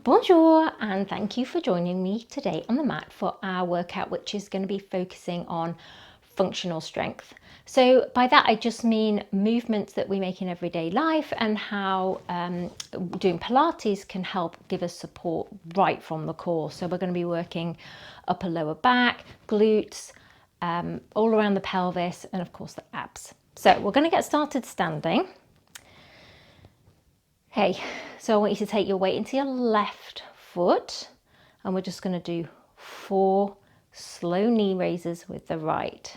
Bonjour, and thank you for joining me today on the mat for our workout, which is going to be focusing on functional strength. So by that I just mean movements that we make in everyday life and how doing Pilates can help give us support right from the core. So we're going to be working upper lower back, glutes, all around the pelvis, and of course the abs. So we're going to get started standing. Okay, so I want you to take your weight into your left foot, and we're just going to do 4 slow knee raises with the right.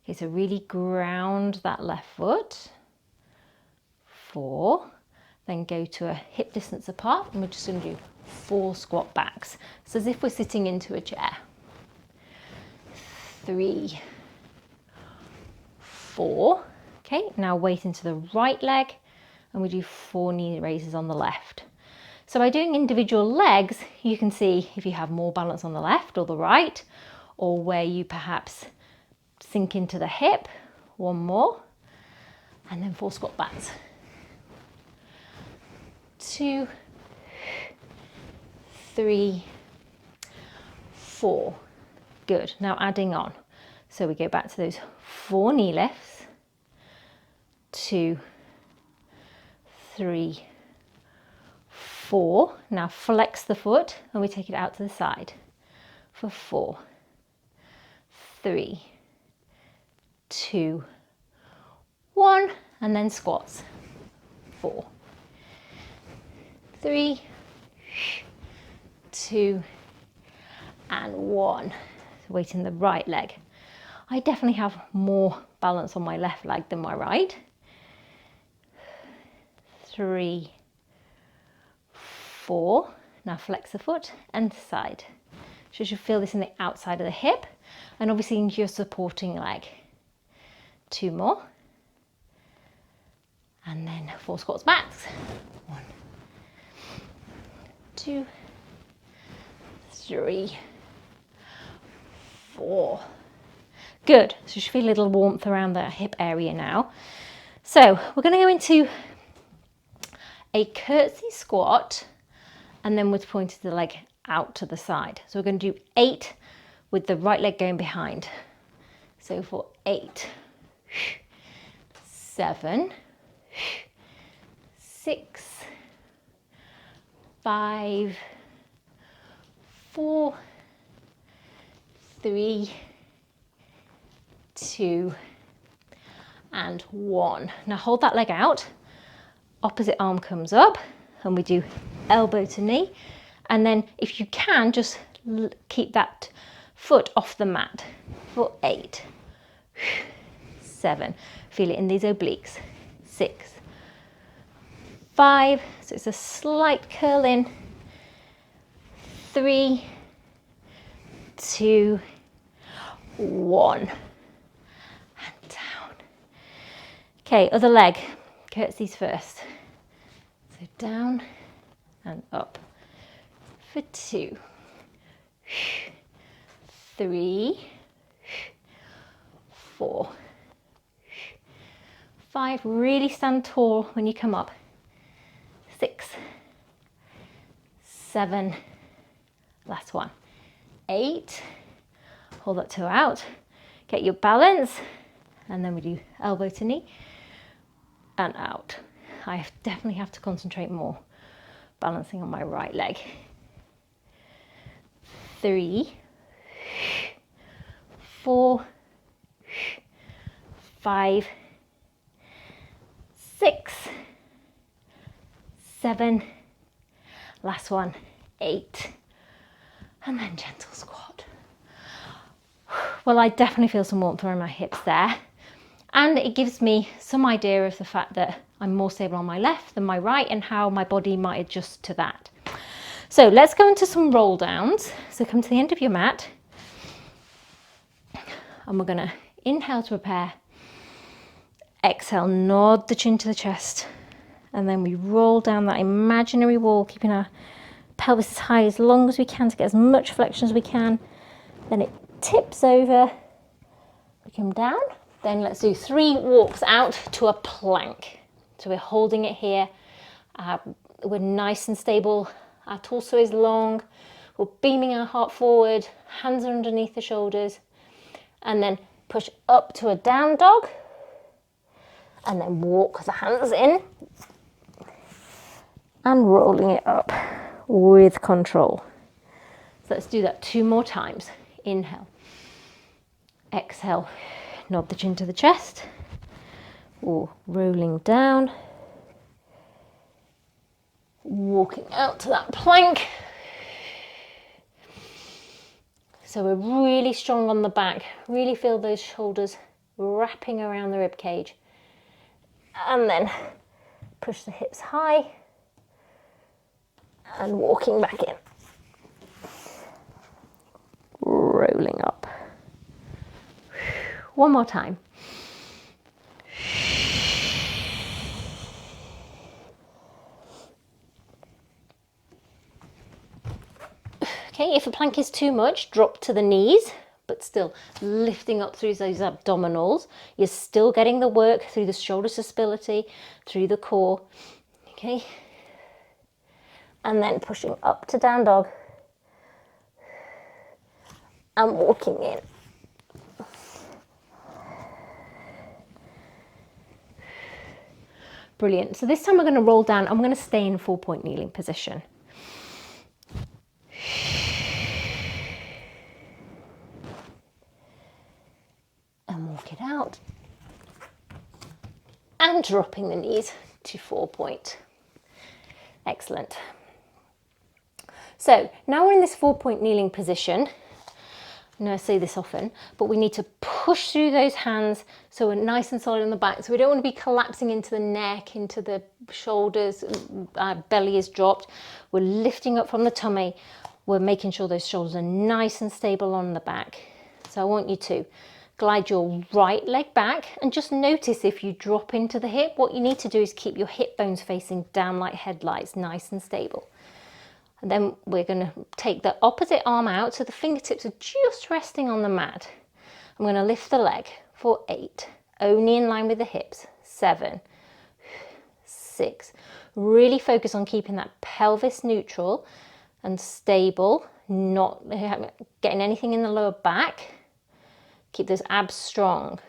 Okay, so really ground that left foot. 4, then go to a hip distance apart, and we're just going to do 4 squat backs. So as if we're sitting into a chair. 3, 4. Okay, now weight into the right leg, and we do 4 knee raises on the left. So by doing individual legs, you can see if you have more balance on the left or the right, or where you perhaps sink into the hip. 1 more, and then 4 squat backs. 2, 3, 4. Good. Now adding on. So we go back to those 4 knee lifts. 2, 3, 4. Now flex the foot and we take it out to the side for 4, 3, 2, 1, and then squats. 4, 3, 2, and 1. So weight in the right leg. I definitely have more balance on my left leg than my right. 3, 4. Now flex the foot and side. So you should feel this in the outside of the hip and obviously into your supporting leg. 2 more. And then 4 squats backs. 1, 2, 3, 4. Good. So you should feel a little warmth around the hip area now. So we're going to go into a curtsy squat, and then we've pointed the leg out to the side. So we're going to do 8 with the right leg going behind. So for 8, 7, 6, 5, 4, 3, 2, and 1. Now hold that leg out. Opposite arm comes up, and we do elbow to knee. And then if you can, just keep that foot off the mat for 8, 7. Feel it in these obliques. 6, 5. So it's a slight curl in. 3, 2, 1. And down. Okay, other leg. Curtsies first. So down and up for 2, 3, 4, 5. Really stand tall when you come up. 6, 7. Last one. 8. Hold that toe out. Get your balance, and then we do elbow to knee and out. I definitely have to concentrate more balancing on my right leg. 3, 4, 5, 6, 7. Last one. 8. And then gentle squat. Well, I definitely feel some warmth around my hips there. And it gives me some idea of the fact that I'm more stable on my left than my right and how my body might adjust to that. So let's go into some roll downs. So come to the end of your mat. And we're going to inhale to prepare. Exhale, nod the chin to the chest. And then we roll down that imaginary wall, keeping our pelvis as high as long as we can to get as much flexion as we can. Then it tips over. We come down. Then let's do 3 walks out to a plank. So we're holding it here. We're nice and stable Our torso is long. We're beaming our heart forward. Hands are underneath the shoulders. And then push up to a down dog. And then walk the hands in. And rolling it up with control. So let's do that 2 more times. Inhale. Exhale. Nod the chin to the chest. Or rolling down. Walking out to that plank. So we're really strong on the back. Really feel those shoulders wrapping around the rib cage. And then push the hips high. And walking back in. Rolling up. 1 more time. Okay, if a plank is too much, drop to the knees, but still lifting up through those abdominals. You're still getting the work through the shoulder stability, through the core. Okay. And then pushing up to down dog. And walking in. Brilliant. So this time we're going to roll down. I'm going to stay in 4-point kneeling position. And walk it out. And dropping the knees to 4-point. Excellent. So now we're in this 4-point kneeling position. I know I say this often, but we need to push through those hands so we're nice and solid on the back. So we don't want to be collapsing into the neck, into the shoulders, our belly is dropped. We're lifting up from the tummy. We're making sure those shoulders are nice and stable on the back. So I want you to glide your right leg back and just notice if you drop into the hip, what you need to do is keep your hip bones facing down like headlights, nice and stable. And then we're going to take the opposite arm out so the fingertips are just resting on the mat. I'm going to lift the leg for 8, only in line with the hips, 7, 6. Really focus on keeping that pelvis neutral and stable, not getting anything in the lower back. Keep those abs strong.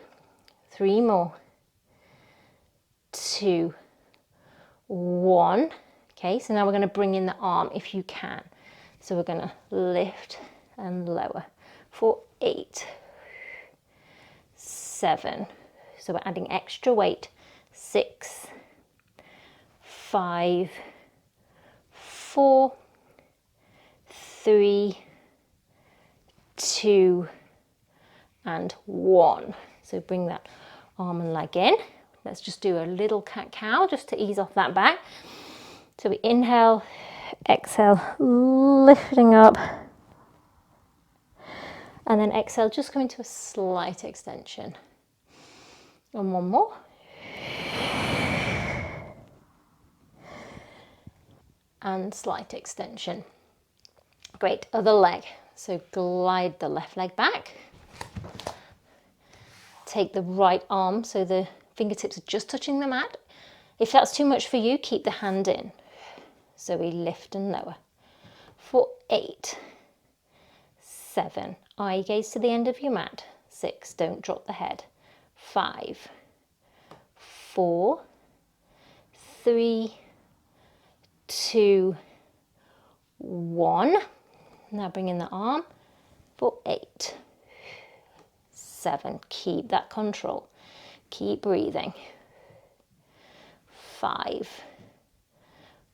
3 more. 2, 1. Okay, so now we're going to bring in the arm if you can. So we're going to lift and lower for 8, 7. So we're adding extra weight. 6, 5, 4, 3, 2, and 1. So bring that arm and leg in. Let's just do a little cat-cow just to ease off that back. So we inhale, exhale, lifting up. And then exhale, just coming to a slight extension. And 1 more. And slight extension. Great, other leg. So glide the left leg back. Take the right arm so the fingertips are just touching the mat. If that's too much for you, keep the hand in. So we lift and lower. For 8, 7, eye gaze to the end of your mat. 6, don't drop the head. 5, 4, 3, 2, 1. Now bring in the arm for 8, 7. Keep that control. Keep breathing. 5,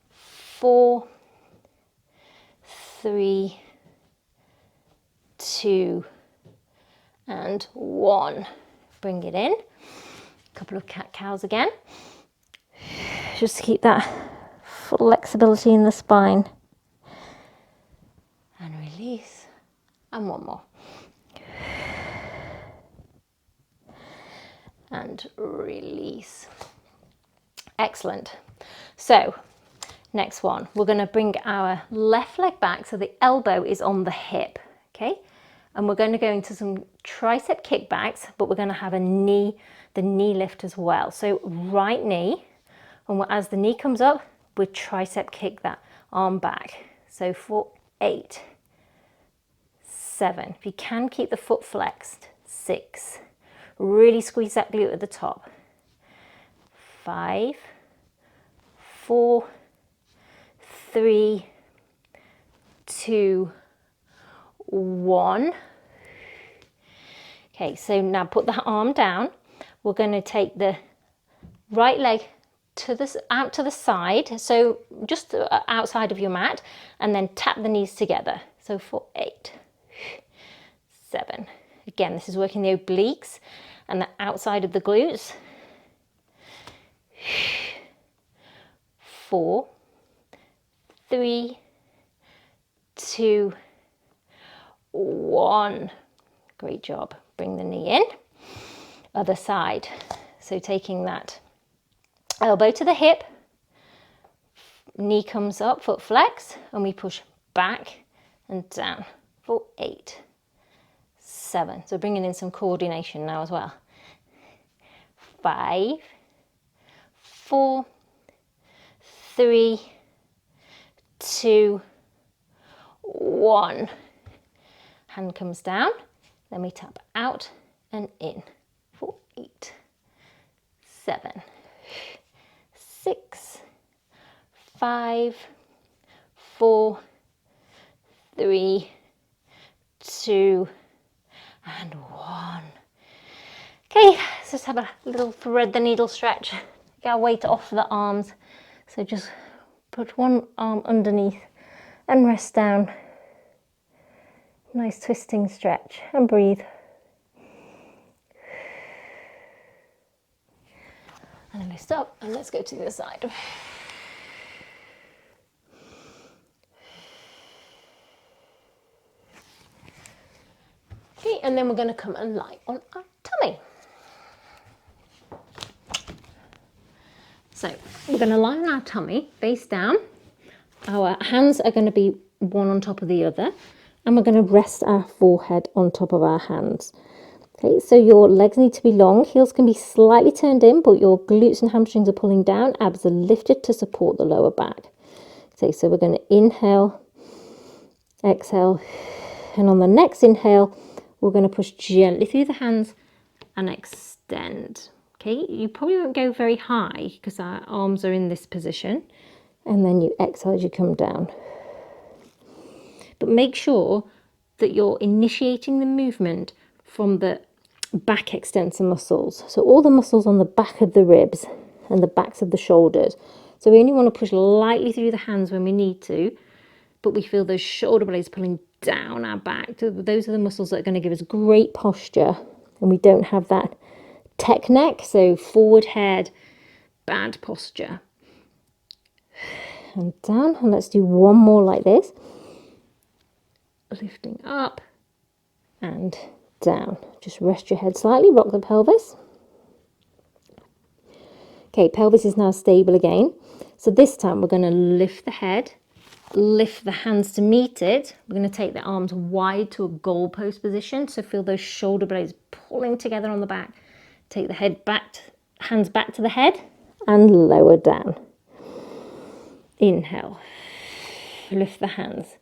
4, 3, 2, and 1. Bring it in. A couple of cat-cows again. Just to keep that flexibility in the spine. And release. And 1 more. And release. Excellent. So next one, we're going to bring our left leg back so the elbow is on the hip, okay? And we're going to go into some tricep kickbacks, but we're going to have the knee lift as well. So right knee, and as the knee comes up, we tricep kick that arm back. So for 8, 7. If you can, keep the foot flexed. 6. Really squeeze that glute at the top. 5, 4, 3, 2, 1. Okay, so now put the arm down. We're going to take the right leg out to the side, so just outside of your mat, and then tap the knees together. So for 8, 7. Again, this is working the obliques and the outside of the glutes. 4, 3, 2, 1. Great job. Bring the knee in. Other side. So taking that elbow to the hip, knee comes up, foot flex, and we push back and down for 8, 7. So bringing in some coordination now as well. 5, 4, 3, 2, 1. Hand comes down, then we tap out and in for 8, 7, 6, 5, 4, 3, 2, and 1. Okay, let's just have a little thread the needle stretch. Get our weight off the arms. So just put one arm underneath and rest down. Nice twisting stretch and breathe. And then lift up and let's go to the other side. Okay, and then we're going to come and lie on our tummy. So we're going to lie on our tummy, face down. Our hands are going to be one on top of the other, and we're going to rest our forehead on top of our hands. Okay, so your legs need to be long, heels can be slightly turned in, but your glutes and hamstrings are pulling down, abs are lifted to support the lower back. Okay, so we're going to inhale, exhale, and on the next inhale, we're going to push gently through the hands and extend. Okay, you probably won't go very high because our arms are in this position, and then you exhale as you come down. But make sure that you're initiating the movement from the back extensor muscles. So all the muscles on the back of the ribs and the backs of the shoulders. So we only want to push lightly through the hands when we need to, but we feel those shoulder blades pulling down our back. Those are the muscles that are going to give us great posture, and we don't have that tech neck, so forward head, bad posture. And down, and let's do one more like this. Lifting up and down. Just rest your head slightly, rock the pelvis. Okay, pelvis is now stable again. So this time we're going to lift the head, lift the hands to meet it. We're going to take the arms wide to a goalpost position. So feel those shoulder blades pulling together on the back. Take the head back, hands back to the head and lower down. Inhale, lift the hands.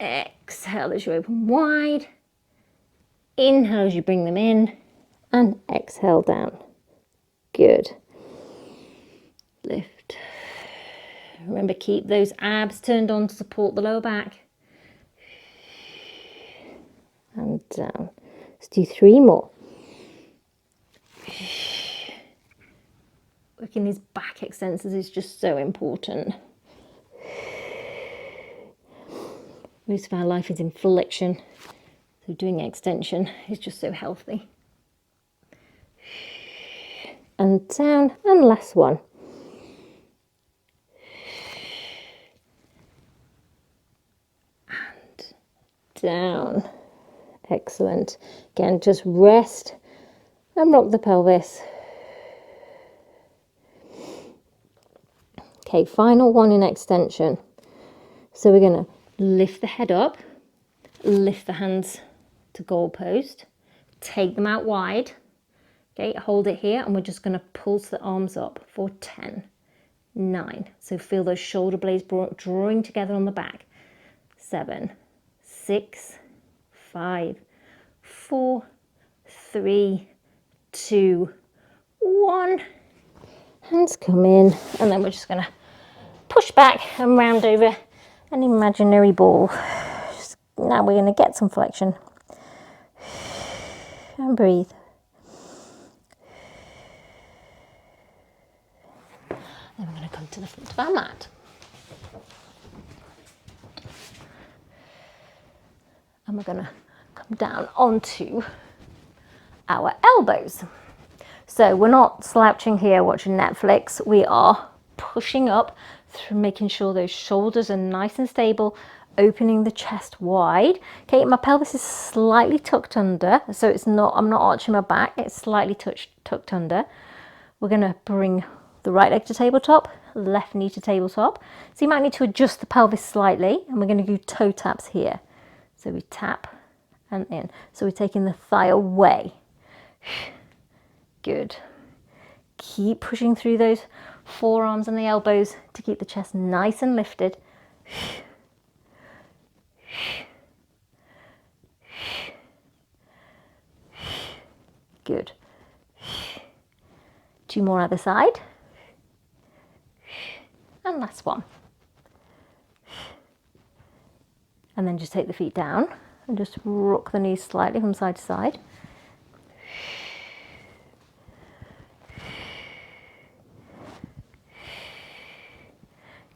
Exhale as you open wide. Inhale as you bring them in, and exhale down. Good. Lift. Remember, keep those abs turned on to support the lower back. And down. Let's do 3 more. Working these back extensors is just so important. Most of our life is in flexion, so doing extension is just so healthy. And down, and last one. And down. Excellent. Again, just rest and rock the pelvis. Okay, final one in extension. So we're going to lift the head up, lift the hands to goalpost, take them out wide. Okay, hold it here, and we're just going to pulse the arms up for 10, 9. So feel those shoulder blades drawing together on the back. 7, 6, 5, 4, 3, 2, 1. Hands come in, and then we're just going to push back and round over an imaginary ball. Now we're going to get some flexion and breathe. Then we're going to come to the front of our mat. And we're going to come down onto our elbows. So we're not slouching here watching Netflix. We are pushing up through, making sure those shoulders are nice and stable, opening the chest wide. Okay, my pelvis is slightly tucked under, so it's not, I'm not arching my back, it's slightly tucked under. We're going to bring the right leg to tabletop, left knee to tabletop. So you might need to adjust the pelvis slightly, and we're going to do toe taps here. So we tap and in. So we're taking the thigh away. Good. Keep pushing through those forearms and the elbows to keep the chest nice and lifted. Good. 2 more other side. And last one. And then just take the feet down and just rock the knees slightly from side to side.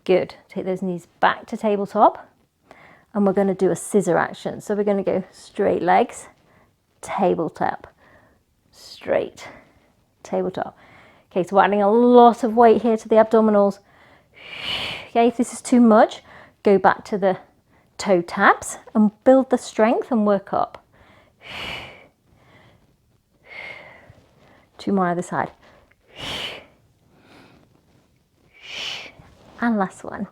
Good. Take those knees back to tabletop, and we're going to do a scissor action. So we're going to go straight legs, tabletop, straight, tabletop. Okay, so we're adding a lot of weight here to the abdominals. Okay, if this is too much, go back to the toe taps and build the strength and work up. 2 more either side. And last one.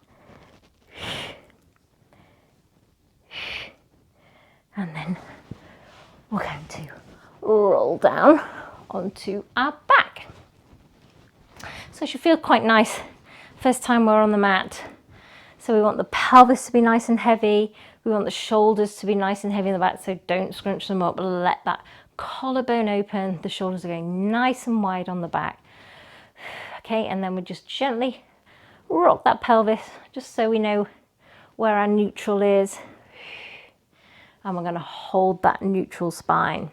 And then we're going to roll down onto our back. So it should feel quite nice first time we're on the mat. So we want the pelvis to be nice and heavy. We want the shoulders to be nice and heavy in the back, so don't scrunch them up. Let that collarbone open. The shoulders are going nice and wide on the back. Okay, and then we just gently rock that pelvis just so we know where our neutral is. And we're going to hold that neutral spine.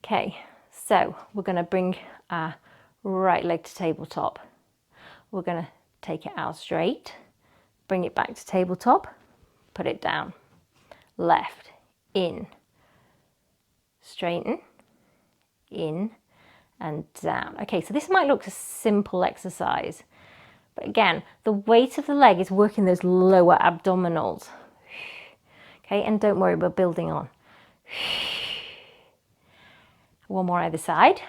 Okay, so we're going to bring our right leg to tabletop. We're going to take it out straight, bring it back to tabletop, put it down, left, in, straighten, in, and down. Okay, so this might look a simple exercise, but again, the weight of the leg is working those lower abdominals. Okay, and don't worry, we're building on. 1 more either side.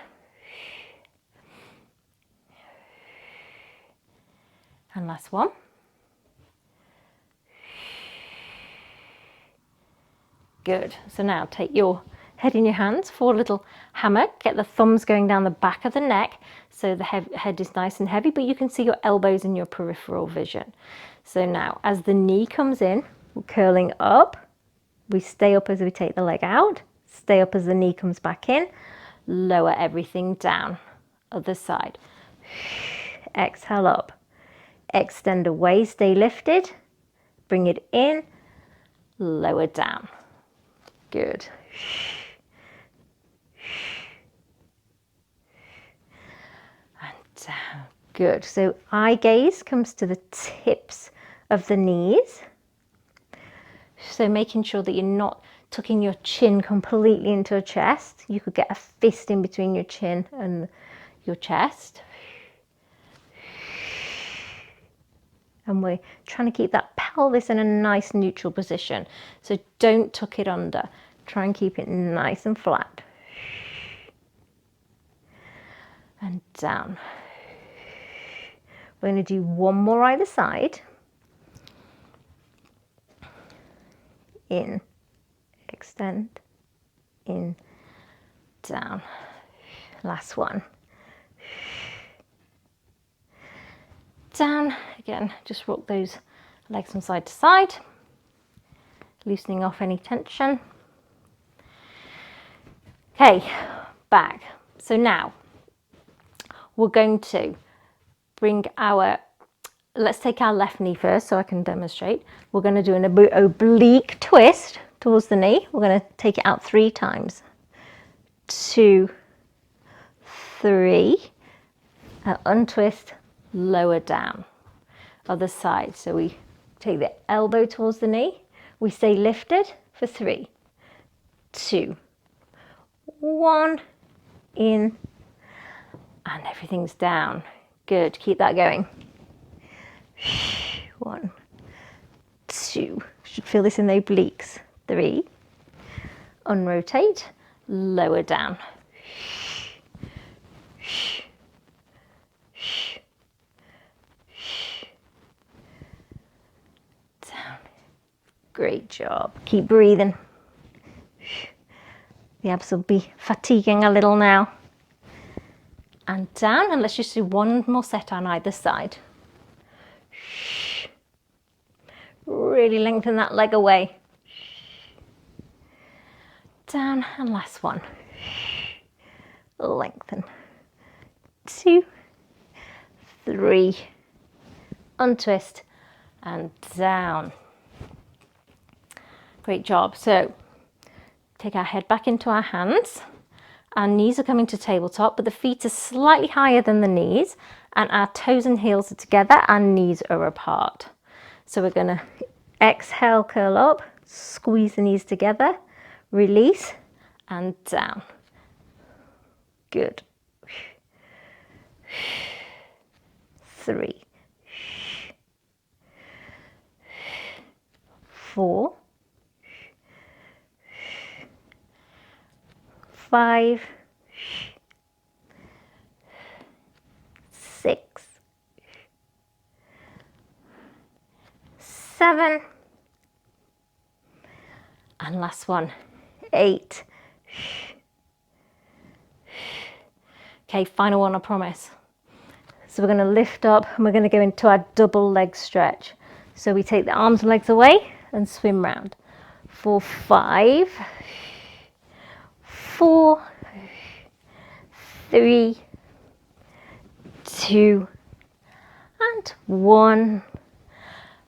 And last one. Good. So now take your head in your hands, for a little hammer. Get the thumbs going down the back of the neck so the head is nice and heavy, but you can see your elbows in your peripheral vision. So now as the knee comes in, we're curling up. We stay up as we take the leg out. Stay up as the knee comes back in. Lower everything down. Other side. Exhale up. Extend away, stay lifted. Bring it in. Lower down. Good. And down. Good. So eye gaze comes to the tips of the knees. So making sure that you're not tucking your chin completely into your chest. You could get a fist in between your chin and your chest. And we're trying to keep that pelvis in a nice neutral position. So don't tuck it under. Try and keep it nice and flat. And down. We're going to do 1 more either side. In, extend, in, down. Last one. Down. Again, just rock those Legs from side to side, loosening off any tension. Okay, back. So now we're going to bring let's take our left knee first so I can demonstrate. We're going to do an oblique twist towards the knee. We're going to take it out 3 times. 2, 3, untwist, lower down. Other side. So we take the elbow towards the knee. We stay lifted for 3, 2, 1, in, and everything's down. Good, keep that going. 1, 2, should feel this in the obliques. 3, unrotate, lower down. Down. Great job. Keep breathing. The abs will be fatiguing a little now. And down, and let's just do one more set on either side. Really lengthen that leg away. Down, and last one. Lengthen. 2, 3, untwist, and down. Great job. So take our head back into our hands. Our knees are coming to tabletop, but the feet are slightly higher than the knees, and our toes and heels are together and knees are apart. So we're going to exhale, curl up, squeeze the knees together, release, and down. Good. 3, 4, 5, 6, 7, and last one, 8. Okay, final one, I promise. So we're going to lift up and we're going to go into our double leg stretch. So we take the arms and legs away and swim round for 5, 4, 3, 2, and 1.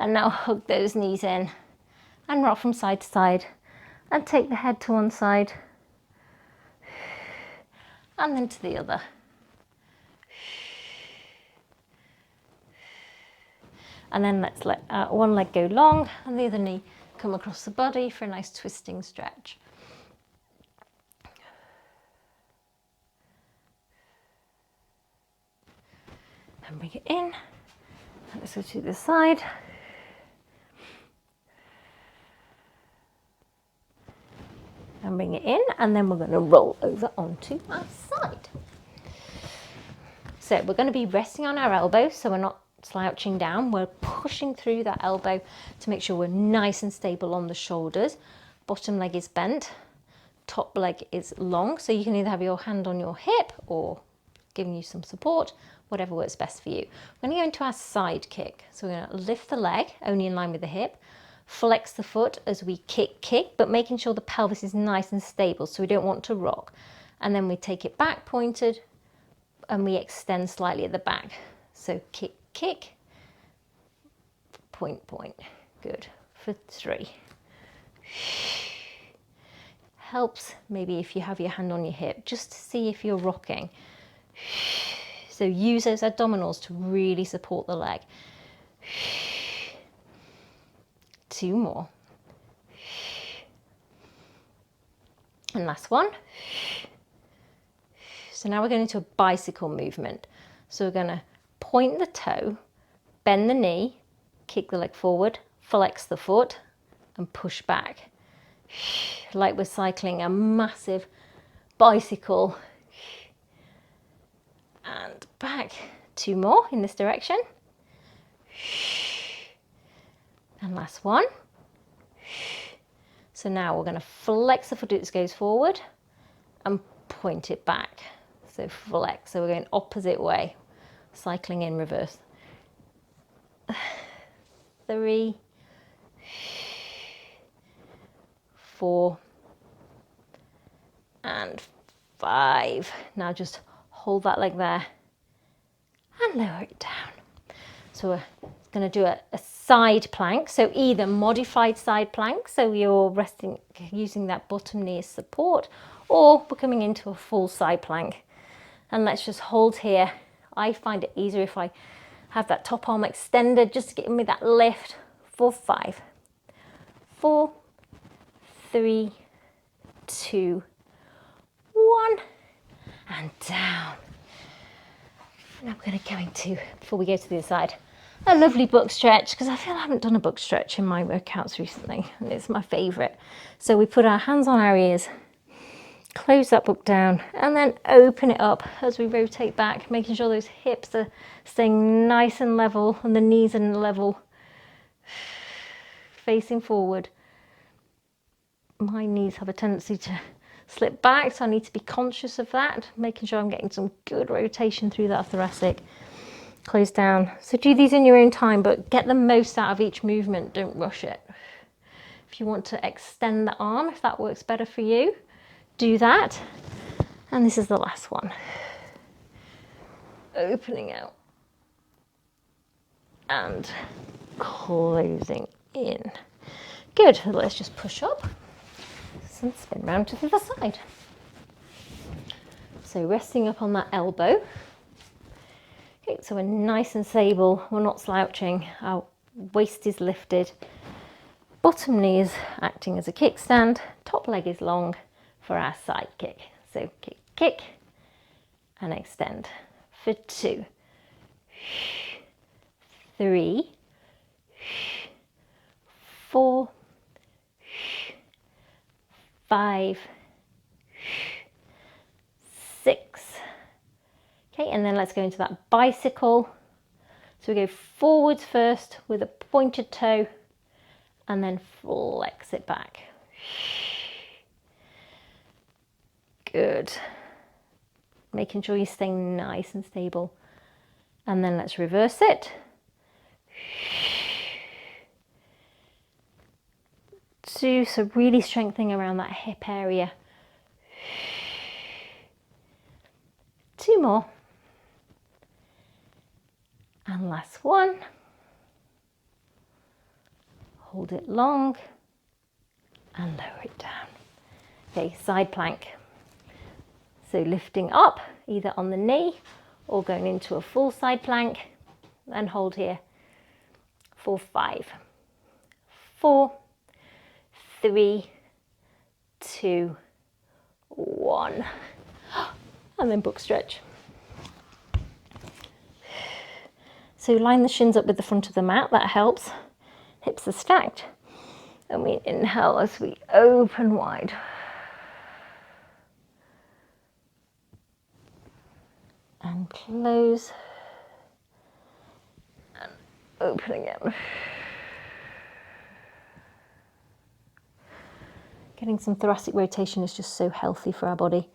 And now hug those knees in and rock from side to side and take the head to one side and then to the other. And then let's let one leg go long and the other knee come across the body for a nice twisting stretch. And bring it in. And let's go to the side. And bring it in, and then we're going to roll over onto our side. So we're going to be resting on our elbow, so we're not slouching down. We're pushing through that elbow to make sure we're nice and stable on the shoulders. Bottom leg is bent, top leg is long, so you can either have your hand on your hip or giving you some support, whatever works best for you. We're going to go into our side kick. So we're going to lift the leg, only in line with the hip, flex the foot as we kick, but making sure the pelvis is nice and stable, so we don't want to rock. And then we take it back pointed and we extend slightly at the back. So kick, point. Good. For 3. Helps maybe if you have your hand on your hip, just to see if you're rocking. So use those abdominals to really support the leg. 2 more. And last one. So now we're going into a bicycle movement. So we're going to point the toe, bend the knee, kick the leg forward, flex the foot, and push back. Like we're cycling a massive bicycle. And back. 2 more in this direction. And last one. So now we're going to flex the foot as it goes forward and point it back. So flex. So we're going opposite way, cycling in reverse. 3, 4, and 5. Now just hold that leg there and lower it down. So we're going to do a side plank. So either modified side plank, so you're resting, using that bottom knee as support, or we're coming into a full side plank. And let's just hold here. I find it easier if I have that top arm extended, just to give me that lift for 5, 4, 3, 2, 1, and down. And I'm going to go into, before we go to the other side, a lovely book stretch, because I feel I haven't done a book stretch in my workouts recently, and it's my favourite. So we put our hands on our ears, close that book down, and then open it up as we rotate back, making sure those hips are staying nice and level and the knees are level, facing forward. My knees have a tendency to slip back, so I need to be conscious of that, making sure I'm getting some good rotation through that thoracic. Close down. So do these in your own time, but get the most out of each movement. Don't rush it. If you want to extend the arm, if that works better for you, do that. And this is the last one. Opening out and closing in. Good. Let's just push up and spin round to the other side. So resting up on that elbow. Okay, so we're nice and stable. We're not slouching. Our waist is lifted. Bottom knee is acting as a kickstand. Top leg is long for our side kick. So kick, kick, and extend for 2, 3, 4, 5, 6. Okay, and then let's go into that bicycle. So we go forwards first with a pointed toe and then flex it back. Good. Making sure you're staying nice and stable. And then let's reverse it. So really strengthening around that hip area. 2 more. And last one. Hold it long and lower it down. Okay, side plank. So lifting up either on the knee or going into a full side plank, and hold here for 5, 4, 3, 2, 1. And then book stretch. So line the shins up with the front of the mat, that helps. Hips are stacked. And we inhale as we open wide. And close. And open again. Getting some thoracic rotation is just so healthy for our body.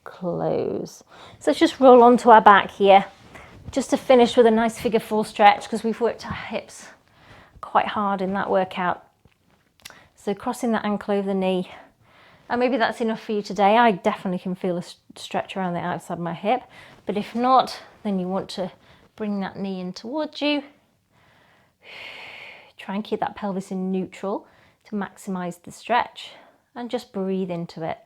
Close. So let's just roll onto our back here, just to finish with a nice figure 4 stretch, because we've worked our hips quite hard in that workout. So crossing that ankle over the knee, and maybe that's enough for you today. I definitely can feel a stretch around the outside of my hip, but if not, then you want to bring that knee in towards you. Try and keep that pelvis in neutral to maximize the stretch, and just breathe into it.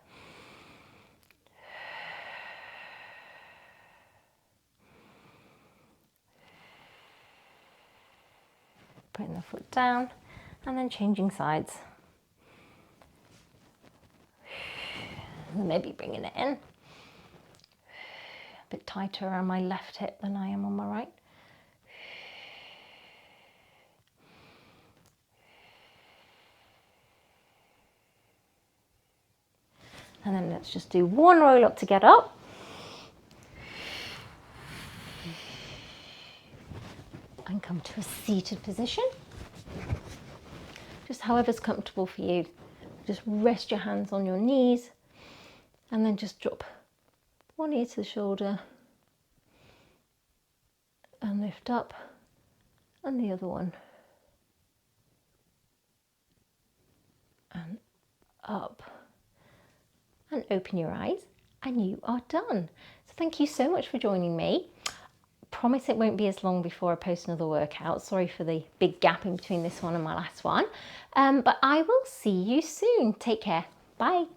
Putting the foot down and then changing sides. And maybe bringing it in. A bit tighter around my left hip than I am on my right. And then let's just do one roll up to get up. And come to a seated position. Just however's comfortable for you. Just rest your hands on your knees and then just drop one ear to the shoulder, and lift up, and the other one, and up, and open your eyes, and you are done. So thank you so much for joining me. Promise it won't be as long before I post another workout. Sorry for the big gap in between this one and my last one. But I will see you soon. Take care. Bye.